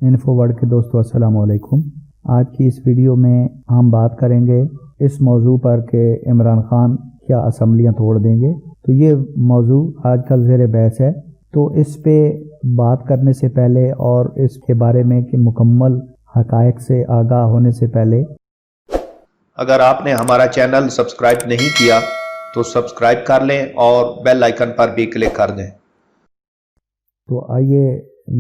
Info word کے دوستو السلام علیکم۔ آج کی اس ویڈیو میں ہم بات کریں گے اس موضوع پر کہ عمران خان کیا اسمبلیاں توڑ دیں گے۔ تو یہ موضوع آج کل زیر بحث ہے، تو اس پہ بات کرنے سے پہلے اور اس کے بارے میں کہ مکمل حقائق سے آگاہ ہونے سے پہلے اگر آپ نے ہمارا چینل سبسکرائب نہیں کیا تو سبسکرائب کر لیں اور بیل آئیکن پر بھی کلک کر دیں۔ تو آئیے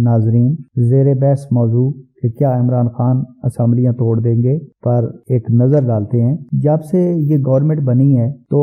ناظرین، زیر بحث موضوع کہ کیا عمران خان اسمبلیاں توڑ دیں گے پر ایک نظر ڈالتے ہیں۔ جب سے یہ گورنمنٹ بنی ہے تو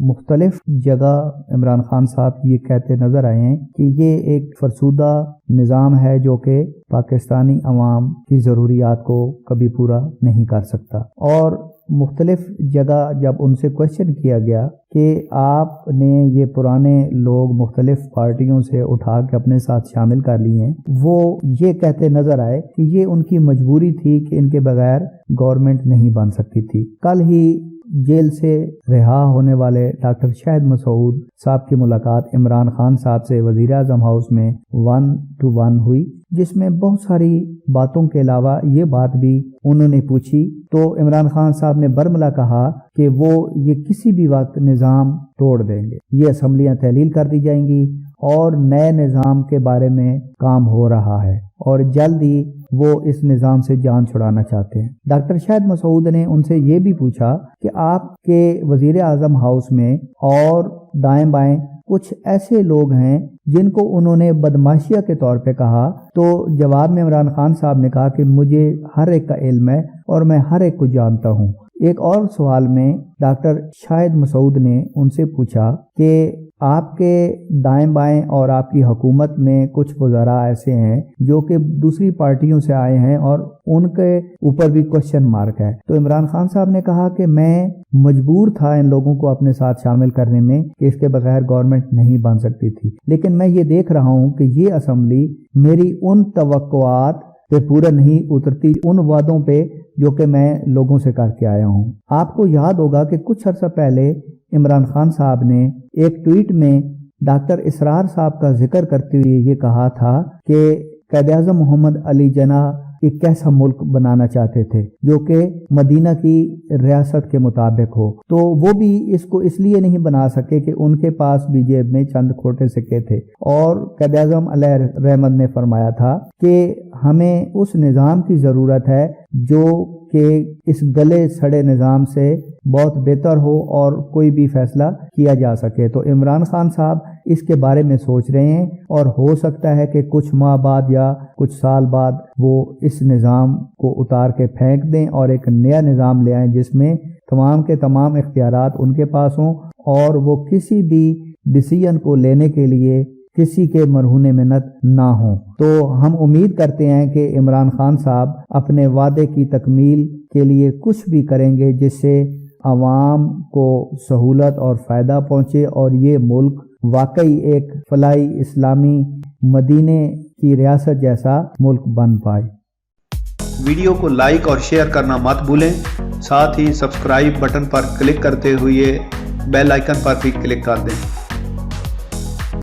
مختلف جگہ عمران خان صاحب یہ کہتے نظر آئے ہیں کہ یہ ایک فرسودہ نظام ہے جو کہ پاکستانی عوام کی ضروریات کو کبھی پورا نہیں کر سکتا، اور مختلف جگہ جب ان سے کوشچن کیا گیا کہ آپ نے یہ پرانے لوگ مختلف پارٹیوں سے اٹھا کے اپنے ساتھ شامل کر لیے ہیں، وہ یہ کہتے نظر آئے کہ یہ ان کی مجبوری تھی کہ ان کے بغیر گورنمنٹ نہیں بن سکتی تھی۔ کل ہی جیل سے رہا ہونے والے ڈاکٹر شاہد مسعود صاحب کی ملاقات عمران خان صاحب سے وزیر اعظم ہاؤس میں 1 to 1 ہوئی، جس میں بہت ساری باتوں کے علاوہ یہ بات بھی انہوں نے پوچھی۔ تو عمران خان صاحب نے برملا کہا کہ وہ یہ کسی بھی وقت نظام توڑ دیں گے، یہ اسمبلیاں تحلیل کر دی جائیں گی اور نئے نظام کے بارے میں کام ہو رہا ہے اور جلد ہی وہ اس نظام سے جان چھڑانا چاہتے ہیں۔ ڈاکٹر شاہد مسعود نے ان سے یہ بھی پوچھا کہ آپ کے وزیر اعظم ہاؤس میں اور دائیں بائیں کچھ ایسے لوگ ہیں جن کو انہوں نے بدماشیہ کے طور پہ کہا، تو جواب میں عمران خان صاحب نے کہا کہ مجھے ہر ایک کا علم ہے اور میں ہر ایک کو جانتا ہوں۔ ایک اور سوال میں ڈاکٹر شاہد مسعود نے ان سے پوچھا کہ آپ کے دائیں بائیں اور آپ کی حکومت میں کچھ وزراء ایسے ہیں جو کہ دوسری پارٹیوں سے آئے ہیں اور ان کے اوپر بھی کوشچن مارک ہے۔ تو عمران خان صاحب نے کہا کہ میں مجبور تھا ان لوگوں کو اپنے ساتھ شامل کرنے میں کہ اس کے بغیر گورنمنٹ نہیں بن سکتی تھی، لیکن میں یہ دیکھ رہا ہوں کہ یہ اسمبلی میری ان توقعات پہ پورا نہیں اترتی، ان وعدوں پہ جو کہ میں لوگوں سے کر کے آیا ہوں۔ آپ کو یاد ہوگا کہ کچھ عرصہ پہلے عمران خان صاحب نے ایک ٹویٹ میں ڈاکٹر اسرار صاحب کا ذکر کرتے ہوئے یہ کہا تھا کہ قائد اعظم محمد علی جناح ایک ایسا ملک بنانا چاہتے تھے جو کہ مدینہ کی ریاست کے مطابق ہو، تو وہ بھی اس کو اس لیے نہیں بنا سکے کہ ان کے پاس بھی جیب میں چند کھوٹے سکے تھے، اور قائد اعظم علیہ رحمت نے فرمایا تھا کہ ہمیں اس نظام کی ضرورت ہے جو کہ اس گلے سڑے نظام سے بہت بہتر ہو اور کوئی بھی فیصلہ کیا جا سکے۔ تو عمران خان صاحب اس کے بارے میں سوچ رہے ہیں اور ہو سکتا ہے کہ کچھ ماہ بعد یا کچھ سال بعد وہ اس نظام کو اتار کے پھینک دیں اور ایک نیا نظام لے آئیں جس میں تمام کے تمام اختیارات ان کے پاس ہوں اور وہ کسی بھی ڈیسیژن کو لینے کے لیے کسی کے مرہون منت نہ ہوں۔ تو ہم امید کرتے ہیں کہ عمران خان صاحب اپنے وعدے کی تکمیل کے لیے کچھ بھی کریں گے جس سے عوام کو سہولت اور فائدہ پہنچے اور یہ ملک واقعی ایک فلاحی اسلامی مدینے کی ریاست جیسا ملک بن پائے۔ ویڈیو کو لائک اور شیئر کرنا مت بھولیں، ساتھ ہی سبسکرائب بٹن پر کلک کرتے ہوئے بیل آئیکن پر بھی کلک کر دیں۔